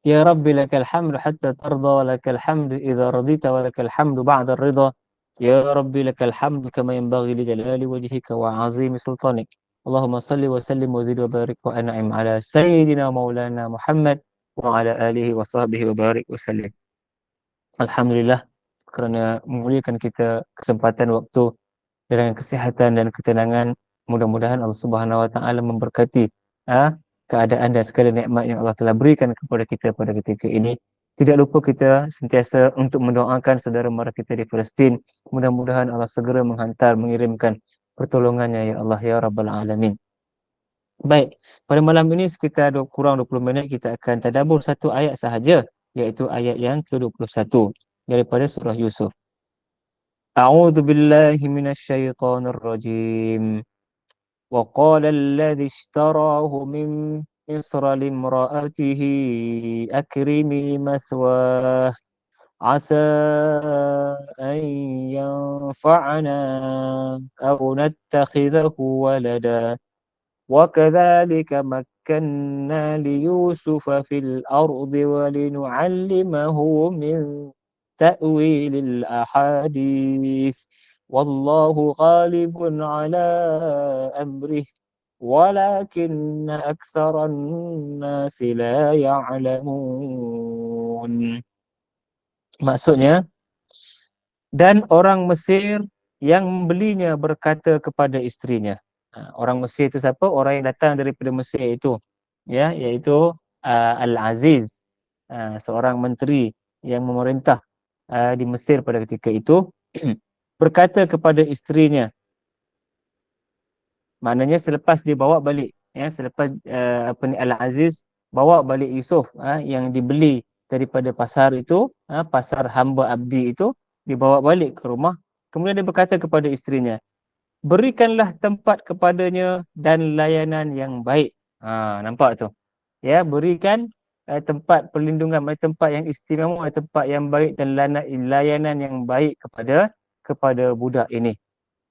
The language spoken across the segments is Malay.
Ya Rabbi lakal hamdu hatta tarda wa lakal hamdu idza radita wa lakal hamdu ba'da ar-ridha. Ya Rabbi lakal hamdu kama yanbaghi li jalali wajhika wa 'azimi sultanik. Allahumma salli wa sallim wa zid wa barik wa an'im ala sayyidina maulana Muhammad wa ala alihi wa sahbihi wa barik wa sallim. Alhamdulillah kerana memuliakan kita kesempatan waktu dengan kesihatan dan ketenangan. Mudah-mudahan Allah Subhanahu Wa Taala memberkati keadaan dan segala nikmat yang Allah telah berikan kepada kita pada ketika ini. Tidak lupa kita sentiasa untuk mendoakan saudara mara kita di Palestin. Mudah-mudahan Allah segera mengirimkan pertolongannya ya Allah ya Rabbal Alamin. Baik, pada malam ini sekitar kurang 20 minit kita akan tadabbur satu ayat sahaja, iaitu ayat yang ke-21 daripada surah Yusuf. A'udzu billahi minasyaitonir rajim. وقال الذي اشتراه من مصر لامرأته أكرمي مثواه عسى أن ينفعنا أو نتخذه ولدا وكذلك مكنا ليوسف في الأرض ولنعلمه من تأويل الأحاديث والله غالب على أمره ولكن أكثر الناس لا يعلمون. Maksudnya, dan orang Mesir yang membelinya berkata kepada istrinya. Orang Mesir itu siapa? Orang yang datang daripada Mesir itu, ya, iaitu Al-Aziz, seorang menteri yang memerintah di Mesir pada ketika itu, berkata kepada istrinya, maknanya selepas dia bawa balik, ya, selepas Al-Aziz bawa balik Yusuf yang dibeli daripada pasar itu, pasar hamba abdi itu, dibawa balik ke rumah. Kemudian dia berkata kepada istrinya, berikanlah tempat kepadanya dan layanan yang baik. Nampak tu? Ya, berikan tempat perlindungan, tempat yang istimewa, tempat yang baik dan layanan yang baik kepada budak ini.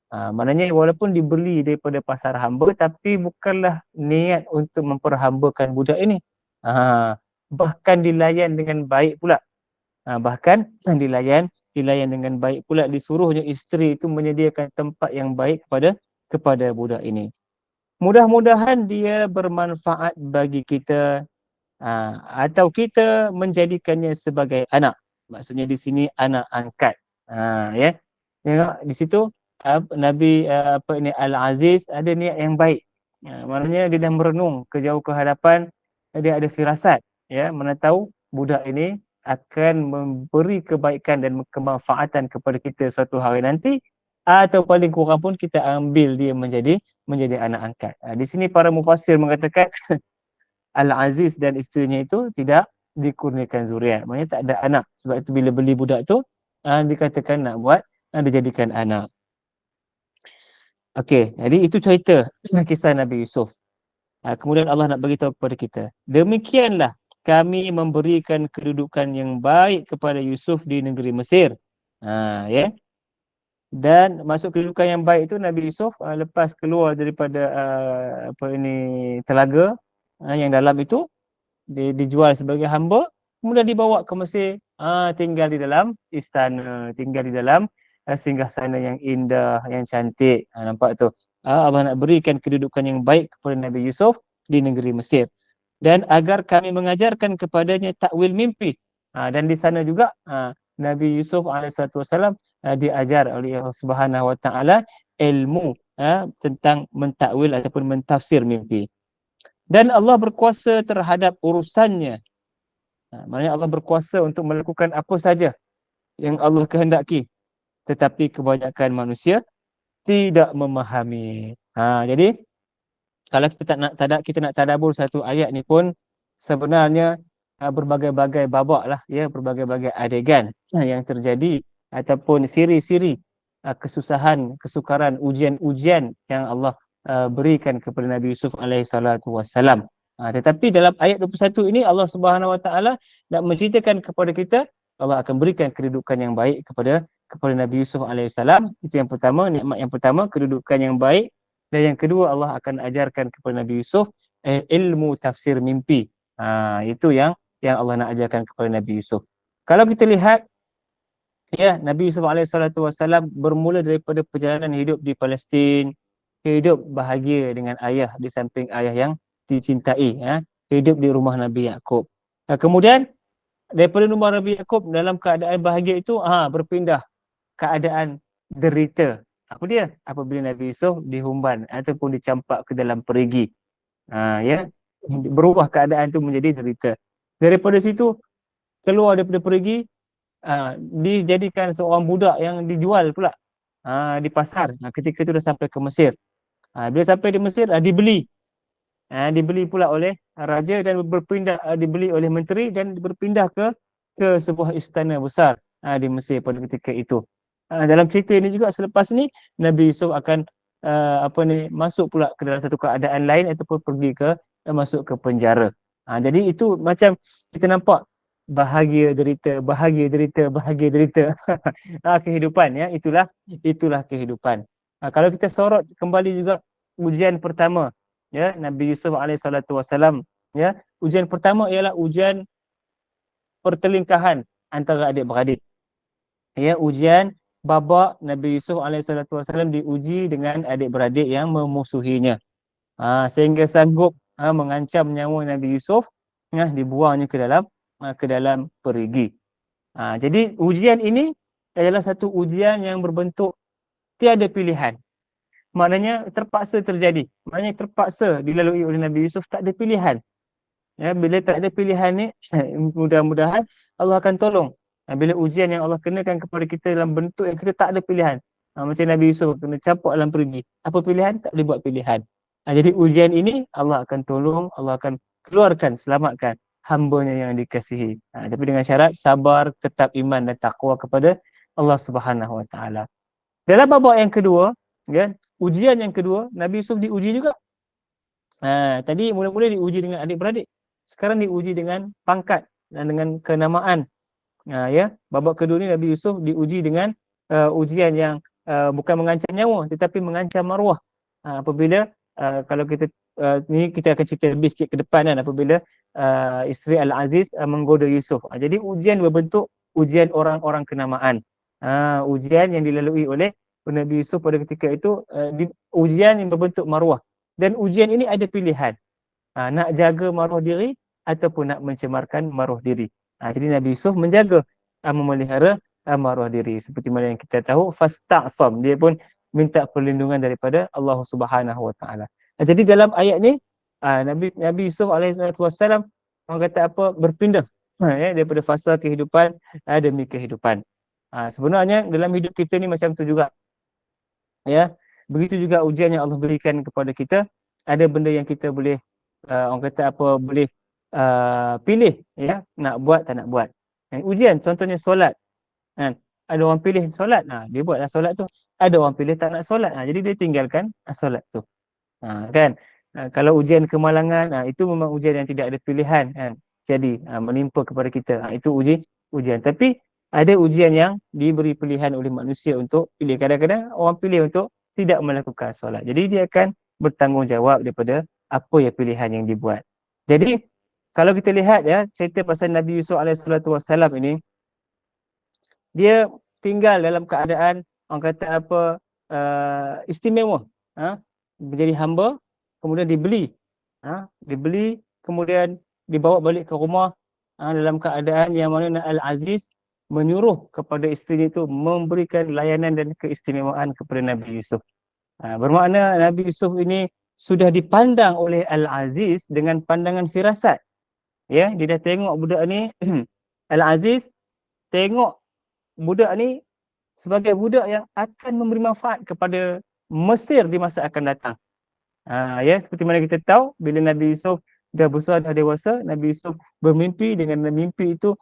Maknanya walaupun dibeli daripada pasar hamba, tapi bukanlah niat untuk memperhambakan budak ini. Bahkan dilayan dengan baik pula. Bahkan dilayan dengan baik pula, disuruhnya isteri itu menyediakan tempat yang baik kepada budak ini. Mudah-mudahan dia bermanfaat bagi kita, atau kita menjadikannya sebagai anak. Maksudnya di sini anak angkat. Ya. Tengok di situ Nabi Al-Aziz ada niat yang baik. Maknanya dia dah merenung ke jauh ke hadapan, dia ada firasat, ya, mana tahu budak ini akan memberi kebaikan dan kemanfaatan kepada kita suatu hari nanti, atau paling kurang pun kita ambil dia menjadi anak angkat. Di sini para mufassir mengatakan Al-Aziz dan isterinya itu tidak dikurniakan zuriat. Maksudnya tak ada anak. Sebab itu bila beli budak tu, dikatakan nak buat, dijadikan anak. Okey, jadi itu cerita kisah Nabi Yusuf. Kemudian Allah nak beritahu kepada kita, demikianlah kami memberikan kedudukan yang baik kepada Yusuf di negeri Mesir. Ya. Dan masuk kedudukan yang baik itu Nabi Yusuf lepas keluar daripada telaga yang dalam itu, dijual sebagai hamba, kemudian dibawa ke Mesir, tinggal di dalam istana, tinggal di dalam singgahsana yang indah, yang cantik. Nampak tu? Allah nak berikan kedudukan yang baik kepada Nabi Yusuf di negeri Mesir. Dan agar kami mengajarkan kepadanya takwil mimpi. Dan di sana juga Nabi Yusuf AS diajar oleh Allah Subhanahu Wa Taala ilmu tentang mentakwil ataupun mentafsir mimpi. Dan Allah berkuasa terhadap urusannya. Maknanya Allah berkuasa untuk melakukan apa saja yang Allah kehendaki. Tetapi kebanyakan manusia tidak memahami. Jadi kalau kita nak tadabbur satu ayat ni pun sebenarnya berbagai-bagai babak lah, ya, berbagai-bagai adegan yang terjadi ataupun siri-siri kesusahan, kesukaran, ujian-ujian yang Allah berikan kepada Nabi Yusuf alaihi salatu wassalam. Tetapi dalam ayat 21 ini Allah Subhanahu Wa Taala nak menceritakan kepada kita Allah akan berikan kedudukan yang baik kepada Nabi Yusuf alaihi salam. Itu yang pertama, nikmat yang pertama, kedudukan yang baik. Dan yang kedua, Allah akan ajarkan kepada Nabi Yusuf ilmu tafsir mimpi. Itu yang yang Allah nak ajarkan kepada Nabi Yusuf. Kalau kita lihat, ya, Nabi Yusuf alaihissalam bermula daripada perjalanan hidup di Palestin, hidup bahagia dengan ayah di samping ayah yang dicintai, ya, hidup di rumah Nabi Yakub. Kemudian daripada rumah Nabi Yakub dalam keadaan bahagia itu, berpindah keadaan derita. Apa dia? Apabila Nabi Yusuf dihumban ataupun dicampak ke dalam perigi. Ya, berubah keadaan itu menjadi derita. Daripada situ keluar daripada perigi, dijadikan seorang budak yang dijual pula di pasar. Ketika itu dah sampai ke Mesir. Bila sampai di Mesir, dibeli. Dibeli pula oleh raja dan berpindah, dibeli oleh menteri dan berpindah ke sebuah istana besar di Mesir pada ketika itu. Dalam cerita ini juga, selepas ni Nabi Yusuf akan masuk pula ke dalam satu keadaan lain ataupun pergi ke masuk ke penjara. Jadi itu macam kita nampak bahagia derita, bahagia derita, bahagia derita. Kehidupan, ya, itulah kehidupan. Kalau kita sorot kembali juga ujian pertama, ya, Nabi Yusuf alaihissalam, ya, ujian pertama ialah ujian pertelingkahan antara adik-beradik. Ya, ujian babak Nabi Yusuf alaihissalam diuji dengan adik-beradik yang memusuhinya. Sehingga sanggup mengancam nyawa Nabi Yusuf, dibuangnya ke dalam perigi. Jadi ujian ini adalah satu ujian yang berbentuk tiada pilihan. Maknanya terpaksa terjadi. Maknanya terpaksa dilalui oleh Nabi Yusuf, tak ada pilihan. Ya, bila tak ada pilihan ni, mudah-mudahan Allah akan tolong. Bila ujian yang Allah kenakan kepada kita dalam bentuk yang kita tak ada pilihan. Macam Nabi Yusuf kena campak dalam perigi. Apa pilihan? Tak boleh buat pilihan. Jadi ujian ini Allah akan tolong, Allah akan keluarkan, selamatkan hamba-Nya yang dikasihi. Tapi dengan syarat sabar, tetap iman dan takwa kepada Allah Subhanahu Wa Taala. Dalam babak yang kedua, ya, ujian yang kedua, Nabi Yusuf diuji juga. Tadi mula-mula diuji dengan adik-beradik. Sekarang diuji dengan pangkat dan dengan kenamaan. Ya, babak kedua ni Nabi Yusuf diuji dengan ujian yang bukan mengancam nyawa tetapi mengancam maruah. Apabila kalau kita ni kita akan cerita lebih sikit ke depan kan, apabila isteri Al-Aziz menggoda Yusuf. Jadi ujian berbentuk ujian orang-orang kenamaan. Ujian yang dilalui oleh Nabi Yusuf pada ketika itu, ujian yang berbentuk maruah. Dan ujian ini ada pilihan. Nak jaga maruah diri ataupun nak mencemarkan maruah diri. Jadi Nabi Yusuf menjaga, memelihara maruah diri. Seperti mana yang kita tahu, fasta'sam, dia pun minta perlindungan daripada Allah Subhanahu Wa Taala. Jadi dalam ayat ni, Nabi Yusuf alaihissalam, orang kata apa, berpindah ya, daripada fasa kehidupan demi kehidupan. Sebenarnya dalam hidup kita ni macam tu juga. Ya, begitu juga ujian yang Allah berikan kepada kita. Ada benda yang kita boleh orang kata apa, boleh pilih, ya, nak buat tak nak buat. Ujian contohnya solat, kan. Ada orang pilih solat, dia buatlah solat tu. Ada orang pilih tak nak solat, jadi dia tinggalkan solat tu. Kan. Kalau ujian kemalangan, itu memang ujian yang tidak ada pilihan, kan. Jadi menimpa kepada kita, itu ujian. Tapi ada ujian yang diberi pilihan oleh manusia untuk pilih. Kadang-kadang orang pilih untuk tidak melakukan solat. Jadi dia akan bertanggungjawab daripada apa yang pilihan yang dibuat. Jadi kalau kita lihat, ya, cerita pasal Nabi Yusuf alaihissalam ini, dia tinggal dalam keadaan orang kata apa, istimewa, menjadi hamba, kemudian dibeli, kemudian dibawa balik ke rumah dalam keadaan yang mana Al-Aziz menyuruh kepada isteri itu memberikan layanan dan keistimewaan kepada Nabi Yusuf. Bermakna Nabi Yusuf ini sudah dipandang oleh Al-Aziz dengan pandangan firasat. Ya, dia dah tengok budak ni Al-Aziz tengok budak ni sebagai budak yang akan memberi manfaat kepada Mesir di masa akan datang. Ya, seperti mana kita tahu, bila Nabi Yusuf dah besar, dah dewasa, Nabi Yusuf bermimpi. Dengan mimpi itu,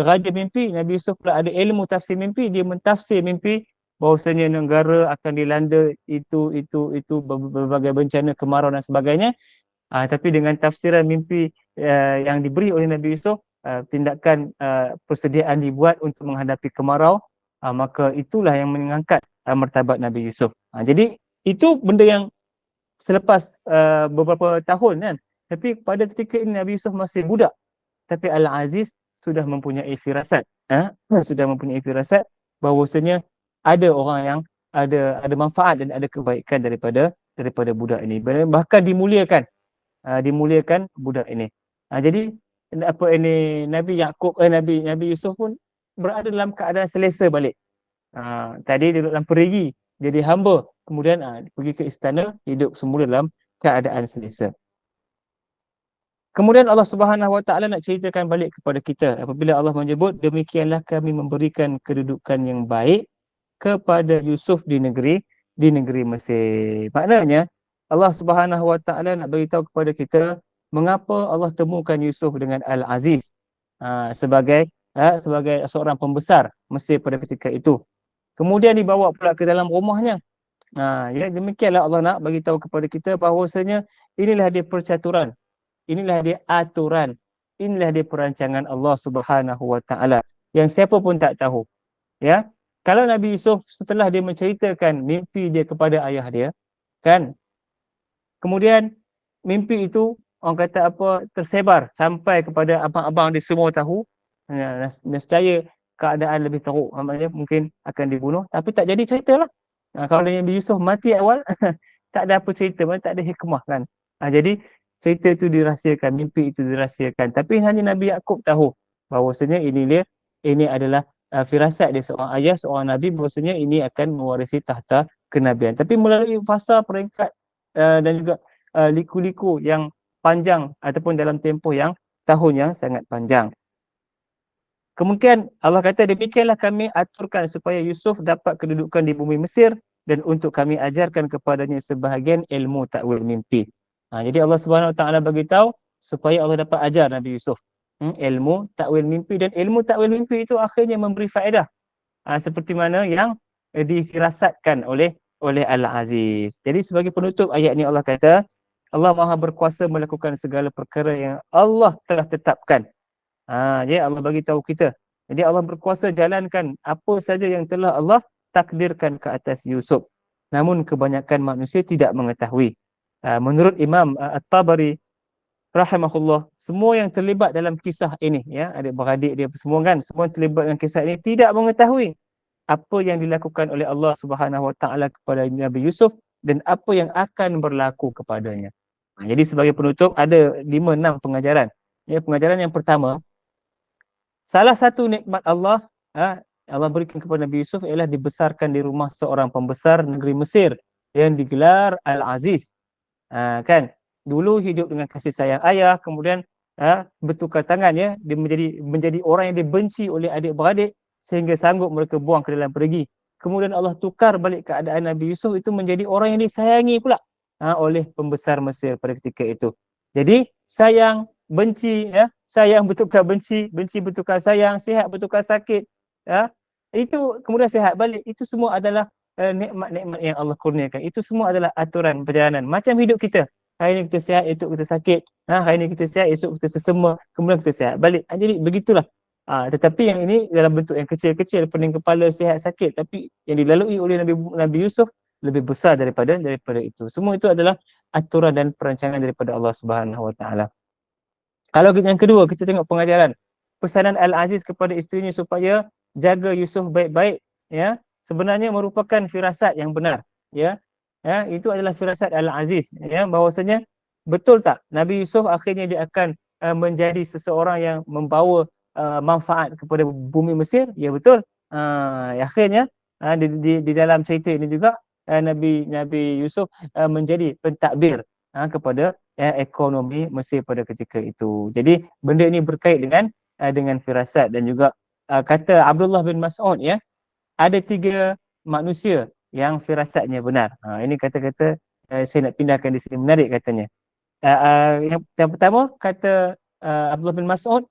raja mimpi, Nabi Yusuf pula ada ilmu tafsir mimpi. Dia mentafsir mimpi bahawasanya negara akan dilanda itu berbagai bencana, kemarau dan sebagainya. Tapi dengan tafsiran mimpi yang diberi oleh Nabi Yusuf, tindakan persediaan dibuat untuk menghadapi kemarau, maka itulah yang mengangkat martabat Nabi Yusuf. Jadi itu benda yang selepas beberapa tahun, kan. Tapi pada ketika ini Nabi Yusuf masih budak. tapi Al-Aziz sudah mempunyai firasat. Sudah mempunyai firasat bahawasanya ada orang yang ada manfaat dan ada kebaikan daripada budak ini. Bahkan dimuliakan budak ini. Jadi apa ini Nabi Yakub Nabi Yusuf pun berada dalam keadaan selesa balik. Tadi duduk dalam perigi jadi hamba, kemudian pergi ke istana, hidup semula dalam keadaan selesa. Kemudian Allah Subhanahu Wa Taala nak ceritakan balik kepada kita apabila Allah menyebut demikianlah kami memberikan kedudukan yang baik kepada Yusuf di negeri Mesir. Maknanya Allah Subhanahu Wa Taala nak beritahu kepada kita mengapa Allah temukan Yusuf dengan Al-Aziz sebagai seorang pembesar Mesir pada ketika itu. Kemudian dibawa pula ke dalam rumahnya. Ya, demikianlah Allah nak bagi tahu kepada kita bahawasanya inilah dia percaturan, inilah dia aturan, inilah dia perancangan Allah Subhanahu Wa Taala yang siapa pun tak tahu. Ya, kalau Nabi Yusuf setelah dia menceritakan mimpi dia kepada ayah dia, kan? Kemudian mimpi itu orang kata apa tersebar sampai kepada abang-abang dia semua tahu. Nescaya keadaan lebih teruk, maknanya mungkin akan dibunuh, tapi tak jadi ceritalah. Kalau Nabi Yusuf mati awal tak ada apa cerita, tak ada hikmah kan. Jadi cerita itu dirahsiakan, mimpi itu dirahsiakan, tapi hanya Nabi Yakub tahu bahawasanya ini adalah firasat dia seorang ayah, seorang nabi, bahawasanya ini akan mewarisi tahta kenabian. Tapi melalui fasa peringkat dan juga liku-liku yang panjang ataupun dalam tempoh yang tahun yang sangat panjang. Kemudian Allah kata demikianlah kami aturkan supaya Yusuf dapat kedudukan di bumi Mesir dan untuk kami ajarkan kepadanya sebahagian ilmu takwil mimpi. Jadi Allah Subhanahu Wa Taala bagi tahu supaya Allah dapat ajar Nabi Yusuf ilmu takwil mimpi, dan ilmu takwil mimpi itu akhirnya memberi faedah seperti mana yang difirasatkan oleh Al-Aziz. Jadi sebagai penutup ayat ni Allah kata Allah Maha berkuasa melakukan segala perkara yang Allah telah tetapkan. Jadi Allah bagi tahu kita. Jadi Allah berkuasa jalankan apa saja yang telah Allah takdirkan ke atas Yusuf. Namun kebanyakan manusia tidak mengetahui. Menurut Imam At-Tabari rahimahullah, semua yang terlibat dalam kisah ini, ya, adik-beradik dia semua kan, semua yang terlibat dalam kisah ini tidak mengetahui apa yang dilakukan oleh Allah Subhanahu Wa Taala kepada Nabi Yusuf dan apa yang akan berlaku kepadanya. Jadi sebagai penutup ada 5-6 pengajaran. Ya, pengajaran yang pertama, salah satu nikmat Allah Allah berikan kepada Nabi Yusuf ialah dibesarkan di rumah seorang pembesar negeri Mesir yang digelar Al-Aziz. Kan? Dulu hidup dengan kasih sayang ayah, kemudian bertukar tangan, ya, dia menjadi orang yang dibenci oleh adik-beradik sehingga sanggup mereka buang ke dalam perigi. Kemudian Allah tukar balik keadaan Nabi Yusuf itu menjadi orang yang disayangi pula oleh pembesar Mesir pada ketika itu. Jadi sayang, benci, ya, sayang bertukar benci, benci bertukar sayang, sihat bertukar sakit, ya, itu kemudian sihat balik. Itu semua adalah nikmat-nikmat yang Allah kurniakan. Itu semua adalah aturan perjalanan. Macam hidup kita. Hari ini kita sihat, esok kita sakit. Hari ini kita sihat, esok kita sesama, kemudian kita sihat balik. Jadi begitulah. Tetapi yang ini dalam bentuk yang kecil-kecil, pening kepala, sihat sakit. Tapi yang dilalui oleh Nabi Yusuf lebih besar daripada itu. Semua itu adalah aturan dan perancangan daripada Allah Subhanahu Wa Taala. Kalau yang kedua, kita tengok pengajaran pesanan Al-Aziz kepada isterinya supaya jaga Yusuf baik-baik, ya, sebenarnya merupakan firasat yang benar, ya. Itu adalah firasat Al-Aziz, ya, bahawasanya betul tak Nabi Yusuf akhirnya dia akan menjadi seseorang yang membawa manfaat kepada bumi Mesir. Ya, betul. Akhirnya di dalam cerita ini juga Nabi Yusuf menjadi pentadbir kepada ekonomi Mesir pada ketika itu. Jadi benda ini berkait dengan firasat. Dan juga kata Abdullah bin Mas'ud, ya, ada 3 manusia yang firasatnya benar. Ini kata-kata saya nak pindahkan di sini, menarik katanya. Yang pertama kata Abdullah bin Mas'ud,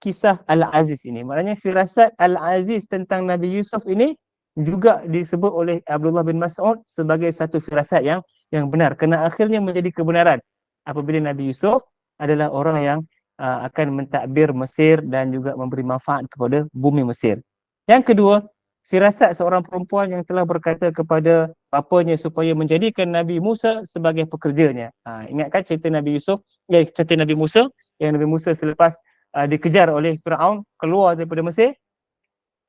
kisah Al-Aziz ini, maknanya firasat Al-Aziz tentang Nabi Yusuf ini juga disebut oleh Abdullah bin Mas'ud sebagai satu firasat yang benar, kerana akhirnya menjadi kebenaran apabila Nabi Yusuf adalah orang yang akan mentadbir Mesir dan juga memberi manfaat kepada bumi Mesir. Yang kedua, firasat seorang perempuan yang telah berkata kepada bapanya supaya menjadikan Nabi Musa sebagai pekerjanya. Ingatkan cerita Nabi Yusuf, cerita Nabi Musa, yang Nabi Musa selepas dikejar oleh Firaun, keluar daripada Mesir,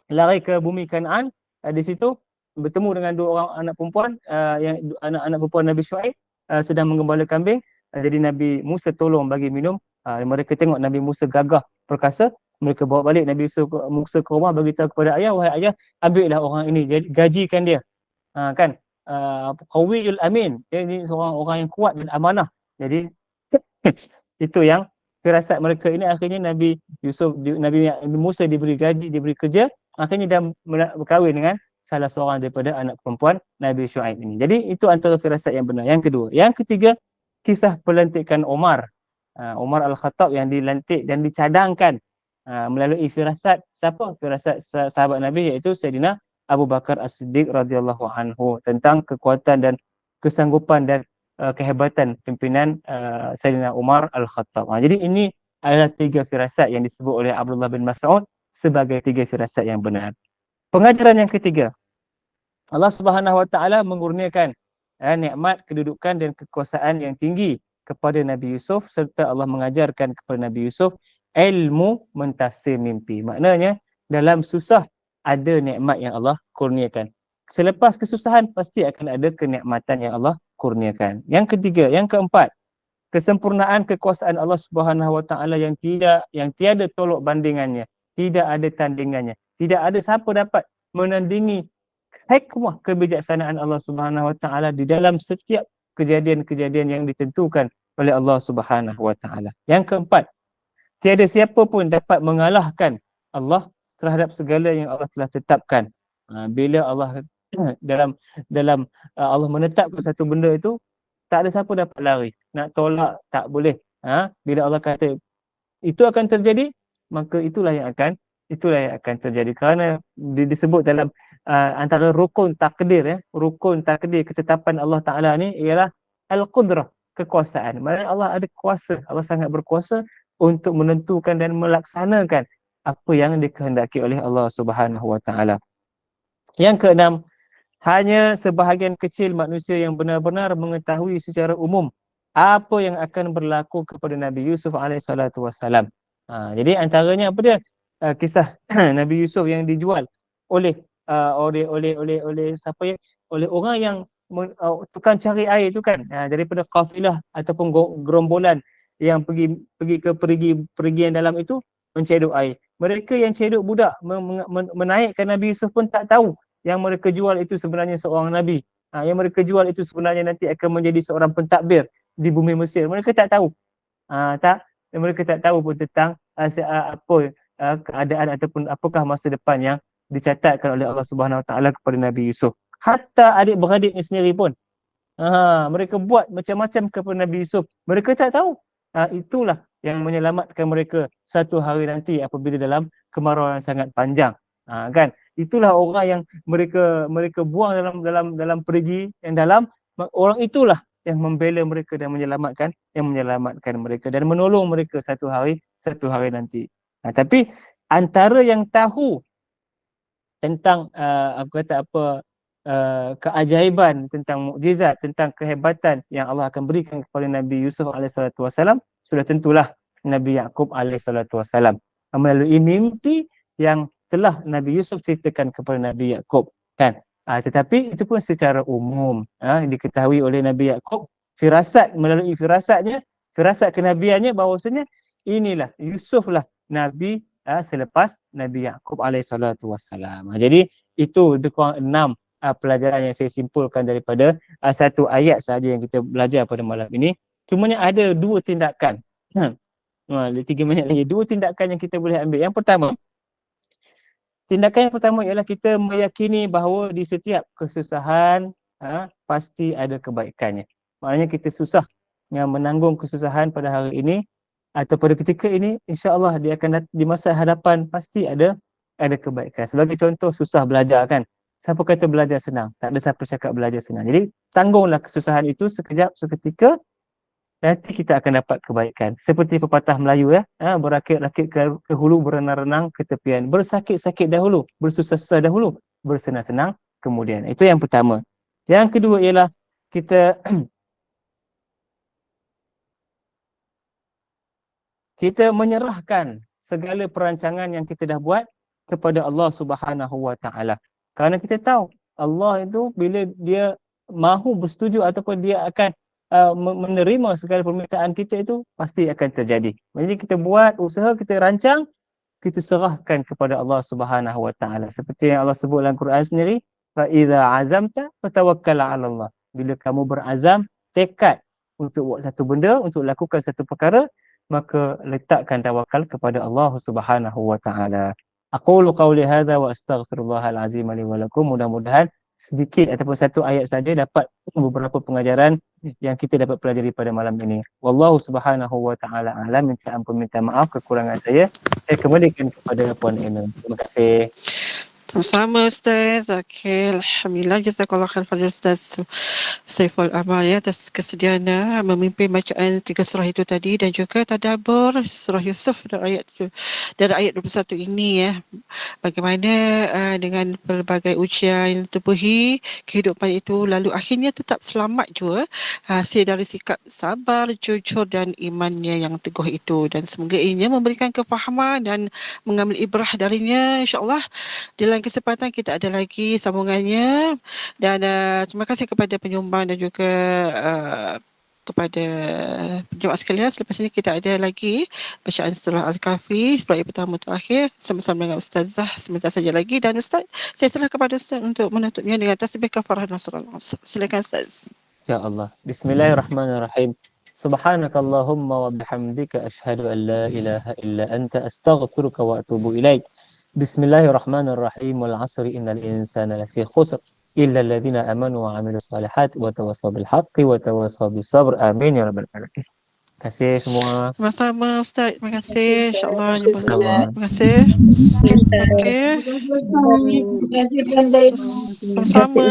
lari ke bumi Kanaan. Di situ bertemu dengan dua orang anak perempuan, yang anak-anak perempuan Nabi Syuaib sedang menggembala kambing. Jadi Nabi Musa tolong bagi minum. Mereka tengok Nabi Musa gagah perkasa, mereka bawa balik Nabi Musa ke rumah, bagi tahu kepada ayah, wahai ayah, ambillah orang ini, jadi gajikan dia. Kan, Qawiyul Amin, dia ini seorang orang yang kuat dan amanah. Jadi itu yang firasat mereka ini. Akhirnya Nabi Musa diberi gaji, diberi kerja, akhirnya dia berkahwin dengan salah seorang daripada anak perempuan Nabi Syuaib ini. Jadi itu antara firasat yang benar. Yang kedua. Yang ketiga, kisah pelantikan Umar. Umar Al-Khattab yang dilantik dan dicadangkan melalui firasat siapa? Firasat sahabat Nabi, iaitu Sayyidina Abu Bakar As-Siddiq radhiyallahu anhu, tentang kekuatan dan kesanggupan dan kehebatan pimpinan Sayyidina Umar Al-Khattab. Jadi ini adalah 3 firasat yang disebut oleh Abdullah bin Mas'ud sebagai 3 firasat yang benar. Pengajaran yang ketiga, Allah Subhanahu Wa Taala mengurniakan nikmat kedudukan dan kekuasaan yang tinggi kepada Nabi Yusuf, serta Allah mengajarkan kepada Nabi Yusuf ilmu mentafsir mimpi. Maknanya dalam susah ada nikmat yang Allah kurniakan. Selepas kesusahan pasti akan ada kenikmatan yang Allah kurniakan. Yang ketiga, yang keempat, kesempurnaan kekuasaan Allah Subhanahu Wa Taala yang tiada tolok bandingannya, tidak ada tandingannya, tidak ada siapa dapat menandingi hikmah kebijaksanaan Allah Subhanahu Wa Taala di dalam setiap kejadian-kejadian yang ditentukan oleh Allah Subhanahu Wa Taala. Yang keempat, tiada siapa pun dapat mengalahkan Allah terhadap segala yang Allah telah tetapkan. Bila Allah dalam Allah menetapkan satu benda itu, tak ada siapa dapat lari. Nak tolak tak boleh. Bila Allah kata itu akan terjadi, maka itulah yang akan terjadi. Kerana disebut dalam antara rukun takdir, rukun takdir ketetapan Allah Taala ni ialah al-qudrah, kekuasaan. Maksudnya Allah ada kuasa, Allah sangat berkuasa untuk menentukan dan melaksanakan apa yang dikehendaki oleh Allah Subhanahu Wa Taala. Yang keenam, hanya sebahagian kecil manusia yang benar-benar mengetahui secara umum apa yang akan berlaku kepada Nabi Yusuf alaihissalatu wassalam. Jadi antaranya apa dia? Kisah Nabi Yusuf yang dijual oleh siapa ya? Oleh orang yang tukang cari air itu kan, daripada kafilah ataupun gerombolan yang pergi ke pergian dalam itu mencedok air. Mereka yang cedok budak menaikkan Nabi Yusuf pun tak tahu yang mereka jual itu sebenarnya seorang Nabi. Yang mereka jual itu sebenarnya nanti akan menjadi seorang pentadbir di bumi Mesir. Mereka tak tahu. Mereka tak tahu pun tentang keadaan ataupun apakah masa depan yang dicatatkan oleh Allah Subhanahu Wa Taala kepada Nabi Yusuf. Hatta adik-beradiknya sendiri pun mereka buat macam-macam kepada Nabi Yusuf. Mereka tak tahu. Itulah yang menyelamatkan mereka satu hari nanti apabila dalam kemarau yang sangat panjang. Kan? Itulah orang yang mereka buang dalam perigi yang dalam. Orang itulah yang membela mereka dan menyelamatkan mereka dan menolong mereka satu hari nanti. Tapi antara yang tahu tentang keajaiban, tentang mukjizat, tentang kehebatan yang Allah akan berikan kepada Nabi Yusuf alaihissalatu wassalam, sudah tentulah Nabi Yaqub alaihissalatu wassalam, melalui mimpi yang telah Nabi Yusuf ceritakan kepada Nabi Yaqub, kan. Tetapi itu pun secara umum diketahui oleh Nabi Yaqub, melalui firasat kenabiannya, bahawasanya inilah Yusuf lah Nabi selepas Nabi Yaqub alaihissalatu wassalam. Jadi itu kurang 6 pelajaran yang saya simpulkan daripada satu ayat sahaja yang kita belajar pada malam ini. Cumanya ada 2 tindakan. 3 minit lagi. 2 tindakan yang kita boleh ambil. Tindakan yang pertama ialah kita meyakini bahawa di setiap kesusahan pasti ada kebaikannya. Maknanya kita susah menanggung kesusahan pada hari ini atau pada ketika ini, insya-Allah dia akan di masa hadapan pasti ada kebaikan. Sebagai contoh, susah belajar kan. Siapa kata belajar senang? Tak ada siapa cakap belajar senang. Jadi tanggunglah kesusahan itu sekejap, seketika, nanti kita akan dapat kebaikan. Seperti pepatah Melayu berakit-rakit ke hulu, berenang-renang ke tepian. Bersakit-sakit dahulu, bersusah-susah dahulu, bersenang-senang kemudian. Itu yang pertama. Yang kedua ialah kita menyerahkan segala perancangan yang kita dah buat kepada Allah Subhanahu Wa Taala. Kerana kita tahu Allah itu bila dia mahu bersetuju ataupun dia akan menerima segala permintaan kita itu pasti akan terjadi. Jadi kita buat usaha, kita rancang, kita serahkan kepada Allah Subhanahu Wa Taala. Seperti yang Allah sebut dalam Quran sendiri, fa idza azamta fatawakkal 'ala Allah. Bila kamu berazam, tekad untuk buat satu benda, untuk lakukan satu perkara, maka letakkan tawakal kepada Allah Subhanahu Wa Taala. Aqulu qawli hadza wa astaghfirullahal azim li wa lakum. Mudah-mudahan sedikit ataupun satu ayat saja dapat beberapa pengajaran yang kita dapat pelajari pada malam ini. Wallahu Subhanahu Wa Taala alam. Minta ampun, minta maaf kekurangan saya. Saya kembalikan kepada Puan Ena. Terima kasih. Sama-sama Ustaz. Okey, alhamdulillah, jazakallah khair pada Ustaz Saiful Amal ya atas kesediaan memimpin bacaan 3 surah itu tadi dan juga tadabbur surah Yusuf dari ayat 21 ini ya. Bagaimana dengan pelbagai ujian yang ditubuhi kehidupan itu lalu akhirnya tetap selamat juga hasil dari sikap sabar, jujur dan imannya yang teguh itu, dan semoga ianya memberikan kefahaman dan mengambil ibrah darinya insya-Allah. Dalam kesempatan kita ada lagi sambungannya, dan terima kasih kepada penyumbang dan juga kepada penjemaah sekalian. Selepas ini kita ada lagi bacaan surah Al-Kahfi ayat pertama terakhir sama-sama dengan Ustazah sebentar saja lagi, dan Ustaz, saya serah kepada Ustaz untuk menutupnya dengan tasbih kafarah Nasrullah. Silakan Ustaz. Ya Allah. Bismillahirrahmanirrahim. Subhanakallahumma wa bihamdika asyhadu an la ilaha illa anta astaghfiruka wa atubu ilaik. Bismillahirrahmanirrahim. Wal 'asri innal insana lafi khusr illa alladhina amanu wa 'amilus salihati wa tawassaw bil haqqi wa tawassaw bis sabr. Amin ya rabbal alamin. Terima kasih semua. Sama-sama Ustaz. Terima kasih. InsyaAllah. Sama. Terima kasih. Okey. Sama-sama.